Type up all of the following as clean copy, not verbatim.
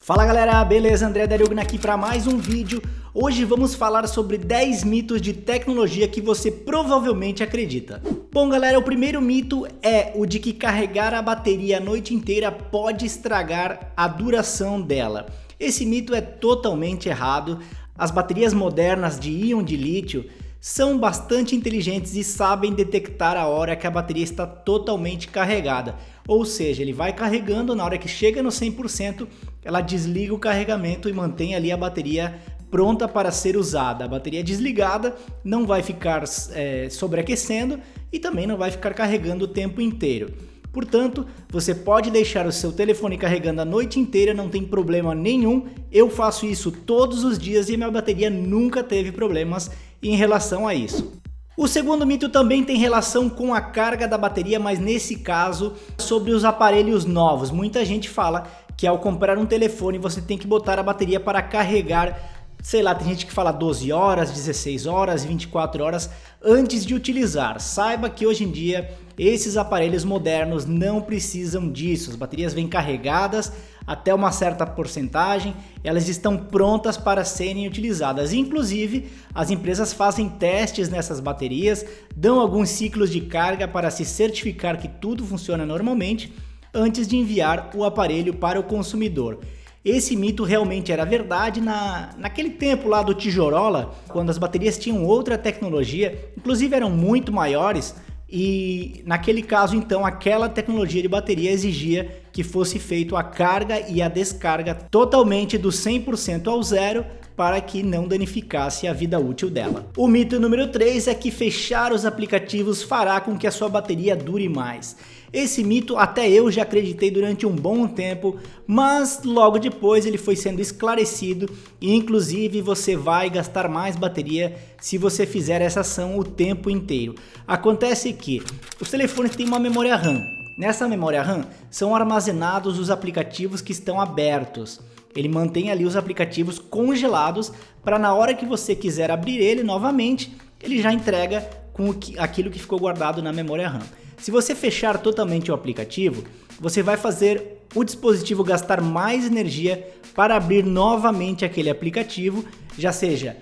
Fala galera, beleza? André Darugna aqui para mais um vídeo. Hoje vamos falar sobre 10 mitos de tecnologia que você provavelmente acredita. Bom galera, o primeiro mito é o de que carregar a bateria a noite inteira pode estragar a duração dela. Esse mito é totalmente errado. As baterias modernas de íon de lítio são bastante inteligentes e sabem detectar a hora que a bateria está totalmente carregada. Ou seja, ele vai carregando, na hora que chega no 100%, ela desliga o carregamento e mantém ali a bateria pronta para ser usada. A bateria desligada não vai ficar sobreaquecendo e também não vai ficar carregando o tempo inteiro. Portanto, você pode deixar o seu telefone carregando a noite inteira, não tem problema nenhum. Eu faço isso todos os dias e minha bateria nunca teve problemas em relação a isso. O segundo mito também tem relação com a carga da bateria, mas nesse caso sobre os aparelhos novos. Muita gente fala que ao comprar um telefone você tem que botar a bateria para carregar, sei lá, tem gente que fala 12 horas, 16 horas, 24 horas antes de utilizar. Saiba que hoje em dia esses aparelhos modernos não precisam disso. As baterias vêm carregadas até uma certa porcentagem, elas estão prontas para serem utilizadas. Inclusive, as empresas fazem testes nessas baterias, dão alguns ciclos de carga para se certificar que tudo funciona normalmente antes de enviar o aparelho para o consumidor. Esse mito realmente era verdade naquele tempo lá do Tijorola, quando as baterias tinham outra tecnologia, inclusive eram muito maiores, e naquele caso então aquela tecnologia de bateria exigia que fosse feito a carga e a descarga totalmente do 100% ao zero para que não danificasse a vida útil dela. O mito número 3 é que fechar os aplicativos fará com que a sua bateria dure mais. Esse mito até eu já acreditei durante um bom tempo, mas logo depois ele foi sendo esclarecido e inclusive você vai gastar mais bateria se você fizer essa ação o tempo inteiro. Acontece que os telefones têm uma memória RAM. Nessa memória RAM são armazenados os aplicativos que estão abertos. Ele mantém ali os aplicativos congelados para na hora que você quiser abrir ele novamente, ele já entrega com aquilo que ficou guardado na memória RAM. Se você fechar totalmente o aplicativo, você vai fazer o dispositivo gastar mais energia para abrir novamente aquele aplicativo, já seja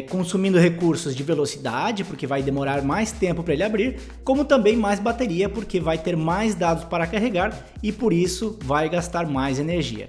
consumindo recursos de velocidade, porque vai demorar mais tempo para ele abrir, como também mais bateria, porque vai ter mais dados para carregar e por isso vai gastar mais energia.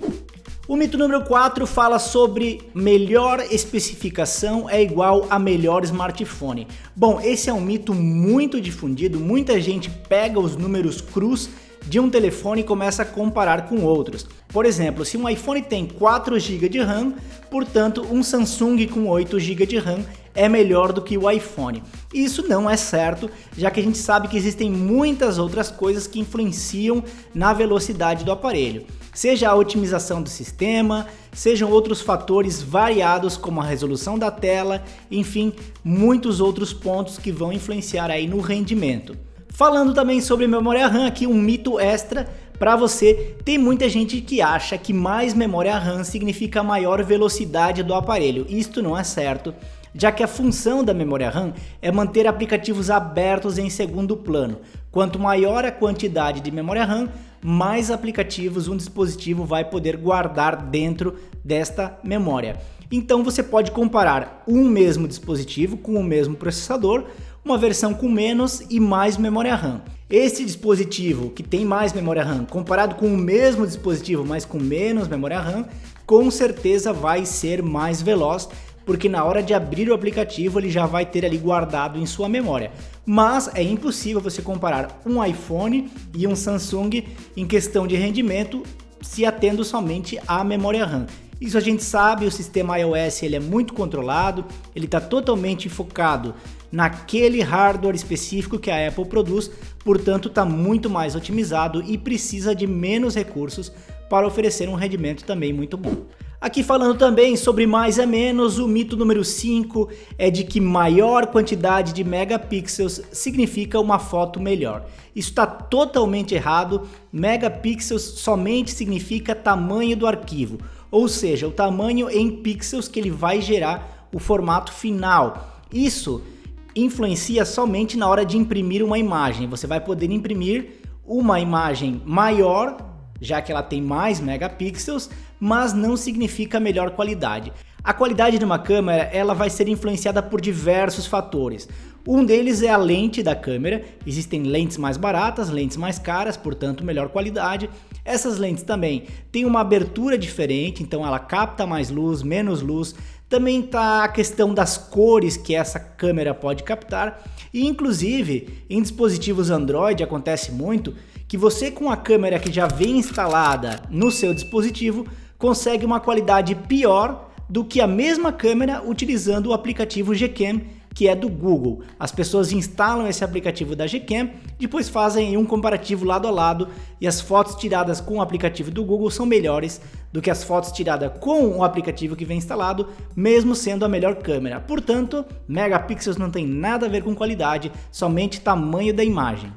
O mito número 4 fala sobre melhor especificação é igual a melhor smartphone. Bom, esse é um mito muito difundido, muita gente pega os números crus de um telefone e começa a comparar com outros. Por exemplo, se um iPhone tem 4 GB de RAM, portanto um Samsung com 8 GB de RAM é melhor do que o iPhone. Isso não é certo, já que a gente sabe que existem muitas outras coisas que influenciam na velocidade do aparelho. Seja a otimização do sistema, sejam outros fatores variados como a resolução da tela, enfim, muitos outros pontos que vão influenciar aí no rendimento. Falando também sobre memória RAM, aqui um mito extra para você, tem muita gente que acha que mais memória RAM significa maior velocidade do aparelho. Isto não é certo, já que a função da memória RAM é manter aplicativos abertos em segundo plano. Quanto maior a quantidade de memória RAM, mais aplicativos um dispositivo vai poder guardar dentro desta memória. Então você pode comparar um mesmo dispositivo com o mesmo processador, uma versão com menos e mais memória RAM. Esse dispositivo que tem mais memória RAM, comparado com o mesmo dispositivo, mas com menos memória RAM, com certeza vai ser mais veloz, porque na hora de abrir o aplicativo ele já vai ter ali guardado em sua memória. Mas é impossível você comparar um iPhone e um Samsung em questão de rendimento se atendo somente à memória RAM. Isso a gente sabe, o sistema iOS ele é muito controlado, ele está totalmente focado naquele hardware específico que a Apple produz, portanto está muito mais otimizado e precisa de menos recursos para oferecer um rendimento também muito bom. Aqui falando também sobre mais é menos, o mito número 5 é de que maior quantidade de megapixels significa uma foto melhor. Isso está totalmente errado, megapixels somente significa tamanho do arquivo, ou seja, o tamanho em pixels que ele vai gerar o formato final. Isso influencia somente na hora de imprimir uma imagem, você vai poder imprimir uma imagem maior, já que ela tem mais megapixels, mas não significa melhor qualidade. A qualidade de uma câmera, ela vai ser influenciada por diversos fatores. Um deles é a lente da câmera. Existem lentes mais baratas, lentes mais caras, portanto melhor qualidade. Essas lentes também têm uma abertura diferente, então ela capta mais luz, menos luz. Também está a questão das cores que essa câmera pode captar. E inclusive em dispositivos Android acontece muito que você, com a câmera que já vem instalada no seu dispositivo, consegue uma qualidade pior do que a mesma câmera utilizando o aplicativo Gcam, que é do Google. As pessoas instalam esse aplicativo da Gcam, depois fazem um comparativo lado a lado e as fotos tiradas com o aplicativo do Google são melhores do que as fotos tiradas com o aplicativo que vem instalado, mesmo sendo a melhor câmera. Portanto, megapixels não tem nada a ver com qualidade, somente tamanho da imagem.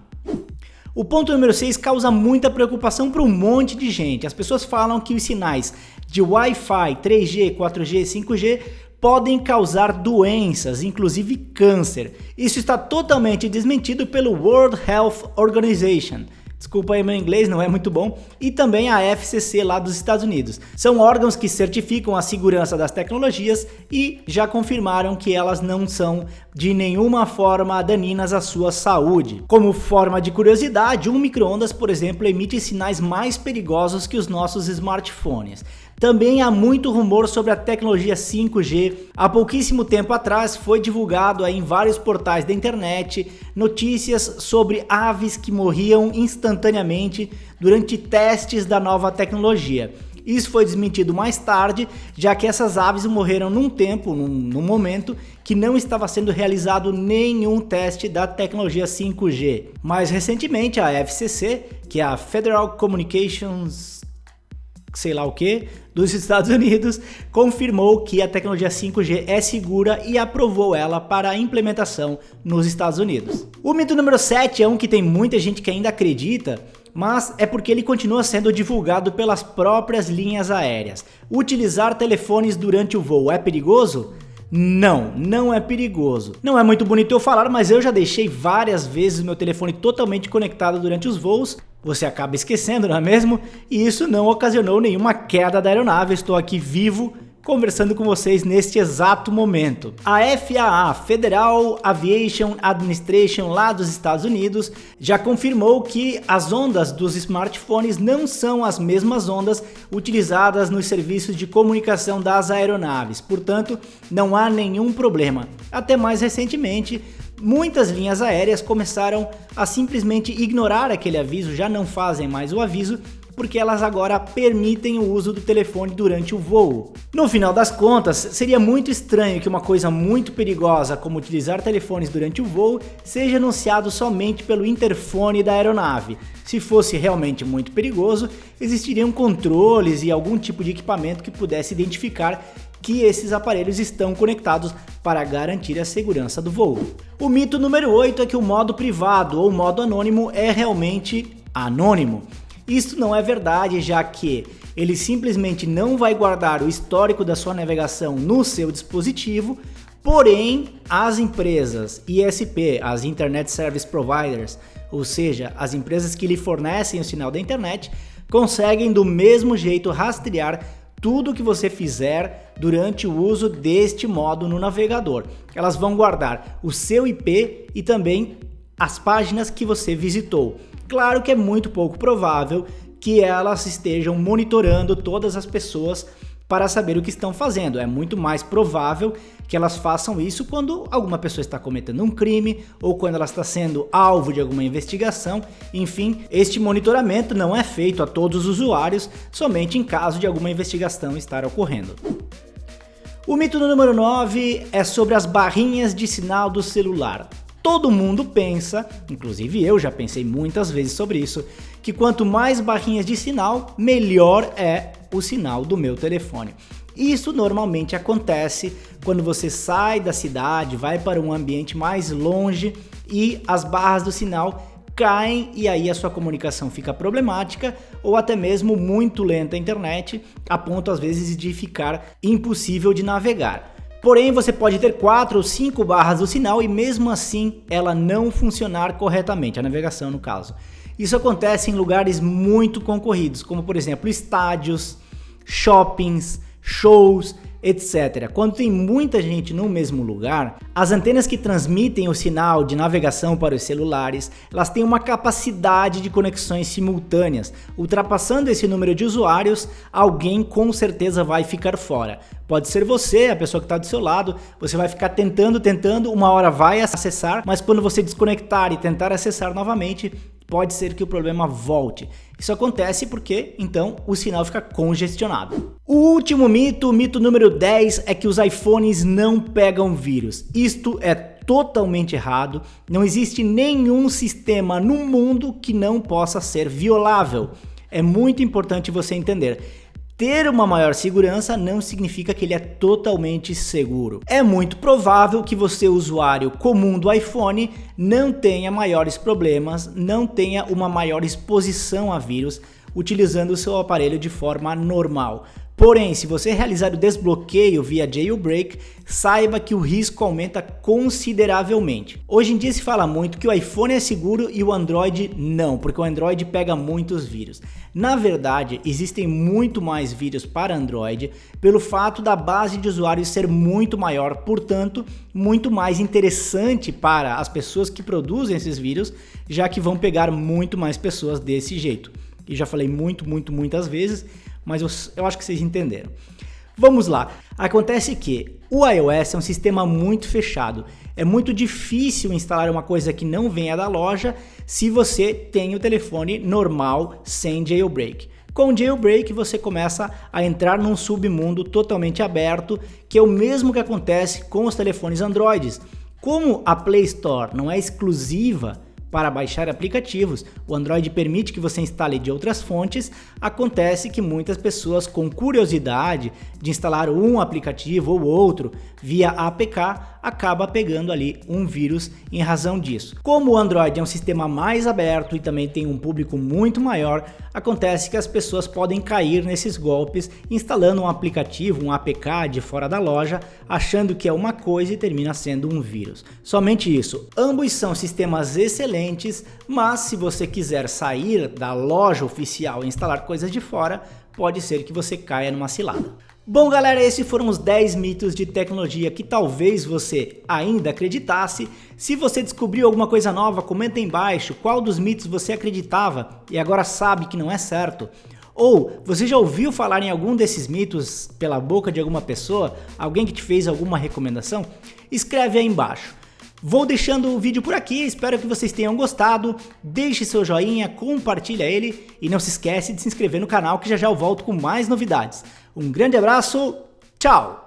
O ponto número 6 causa muita preocupação para um monte de gente. As pessoas falam que os sinais de Wi-Fi, 3G, 4G, 5G podem causar doenças, inclusive câncer. Isso está totalmente desmentido pelo World Health Organization. Desculpa aí, meu inglês não é muito bom. E também a FCC lá dos Estados Unidos. São órgãos que certificam a segurança das tecnologias e já confirmaram que elas não são de nenhuma forma daninhas à sua saúde. Como forma de curiosidade, um micro-ondas, por exemplo, emite sinais mais perigosos que os nossos smartphones. Também há muito rumor sobre a tecnologia 5G. Há pouquíssimo tempo atrás foi divulgado aí em vários portais da internet notícias sobre aves que morriam instantaneamente durante testes da nova tecnologia. Isso foi desmentido mais tarde, já que essas aves morreram num momento que não estava sendo realizado nenhum teste da tecnologia 5G. Mais recentemente, a FCC, que é a Federal Communications sei lá o que, dos Estados Unidos, confirmou que a tecnologia 5G é segura e aprovou ela para a implementação nos Estados Unidos. O mito número 7 é um que tem muita gente que ainda acredita, mas é porque ele continua sendo divulgado pelas próprias linhas aéreas. Utilizar telefones durante o voo é perigoso? Não, não é perigoso. Não é muito bonito eu falar, mas eu já deixei várias vezes meu telefone totalmente conectado durante os voos. Você acaba esquecendo, não é mesmo? E isso não ocasionou nenhuma queda da aeronave. Estou aqui vivo, conversando com vocês neste exato momento. A FAA, Federal Aviation Administration, lá dos Estados Unidos, já confirmou que as ondas dos smartphones não são as mesmas ondas utilizadas nos serviços de comunicação das aeronaves. Portanto, não há nenhum problema. Até mais recentemente, muitas linhas aéreas começaram a simplesmente ignorar aquele aviso, já não fazem mais o aviso, porque elas agora permitem o uso do telefone durante o voo. No final das contas, seria muito estranho que uma coisa muito perigosa como utilizar telefones durante o voo seja anunciado somente pelo interfone da aeronave. Se fosse realmente muito perigoso, existiriam controles e algum tipo de equipamento que pudesse identificar que esses aparelhos estão conectados para garantir a segurança do voo. O mito número 8 é que o modo privado ou modo anônimo é realmente anônimo. Isso não é verdade, já que ele simplesmente não vai guardar o histórico da sua navegação no seu dispositivo, porém as empresas ISP, as Internet Service Providers, ou seja, as empresas que lhe fornecem o sinal da internet, conseguem do mesmo jeito rastrear tudo que você fizer durante o uso deste modo no navegador. Elas vão guardar o seu IP e também as páginas que você visitou. Claro que é muito pouco provável que elas estejam monitorando todas as pessoas para saber o que estão fazendo. É muito mais provável que elas façam isso quando alguma pessoa está cometendo um crime ou quando ela está sendo alvo de alguma investigação. Enfim, este monitoramento não é feito a todos os usuários, somente em caso de alguma investigação estar ocorrendo. O mito número 9 é sobre as barrinhas de sinal do celular. Todo mundo pensa, inclusive eu já pensei muitas vezes sobre isso, que quanto mais barrinhas de sinal, melhor é o sinal do meu telefone. Isso normalmente acontece quando você sai da cidade, vai para um ambiente mais longe e as barras do sinal caem e aí a sua comunicação fica problemática ou até mesmo muito lenta a internet, a ponto às vezes de ficar impossível de navegar. Porém, você pode ter 4 ou 5 barras do sinal e mesmo assim ela não funcionar corretamente, a navegação no caso. Isso acontece em lugares muito concorridos, como por exemplo estádios, shoppings, shows, etc. Quando tem muita gente no mesmo lugar, as antenas que transmitem o sinal de navegação para os celulares, elas têm uma capacidade de conexões simultâneas. Ultrapassando esse número de usuários, alguém com certeza vai ficar fora. Pode ser você, a pessoa que está do seu lado, você vai ficar tentando, uma hora vai acessar, mas quando você desconectar e tentar acessar novamente, pode ser que o problema volte. Isso acontece porque, então, o sinal fica congestionado. O último mito, o mito número 10, é que os iPhones não pegam vírus. Isto é totalmente errado. Não existe nenhum sistema no mundo que não possa ser violável. É muito importante você entender. Ter uma maior segurança não significa que ele é totalmente seguro. É muito provável que você, usuário comum do iPhone, não tenha maiores problemas, não tenha uma maior exposição a vírus utilizando o seu aparelho de forma normal. Porém, se você realizar o desbloqueio via jailbreak, saiba que o risco aumenta consideravelmente. Hoje em dia se fala muito que o iPhone é seguro e o Android não, porque o Android pega muitos vírus. Na verdade, existem muito mais vírus para Android pelo fato da base de usuários ser muito maior, portanto, muito mais interessante para as pessoas que produzem esses vírus, já que vão pegar muito mais pessoas desse jeito. E já falei muitas vezes, mas eu acho que vocês entenderam. Vamos lá. Acontece que o iOS é um sistema muito fechado. É muito difícil instalar uma coisa que não venha da loja se você tem o telefone normal sem jailbreak. Com o jailbreak você começa a entrar num submundo totalmente aberto, que é o mesmo que acontece com os telefones Androids. Como a Play Store não é exclusiva para baixar aplicativos, o Android permite que você instale de outras fontes, acontece que muitas pessoas com curiosidade de instalar um aplicativo ou outro via APK, acaba pegando ali um vírus em razão disso. Como o Android é um sistema mais aberto e também tem um público muito maior, acontece que as pessoas podem cair nesses golpes instalando um aplicativo, um APK de fora da loja, achando que é uma coisa e termina sendo um vírus. Somente isso. Ambos são sistemas excelentes, mas se você quiser sair da loja oficial e instalar coisas de fora, pode ser que você caia numa cilada. Bom galera, esses foram os 10 mitos de tecnologia que talvez você ainda acreditasse. Se você descobriu alguma coisa nova, comenta aí embaixo qual dos mitos você acreditava e agora sabe que não é certo. Ou você já ouviu falar em algum desses mitos pela boca de alguma pessoa, alguém que te fez alguma recomendação? Escreve aí embaixo. Vou deixando o vídeo por aqui, espero que vocês tenham gostado, deixe seu joinha, compartilha ele e não se esquece de se inscrever no canal que já eu volto com mais novidades. Um grande abraço, tchau!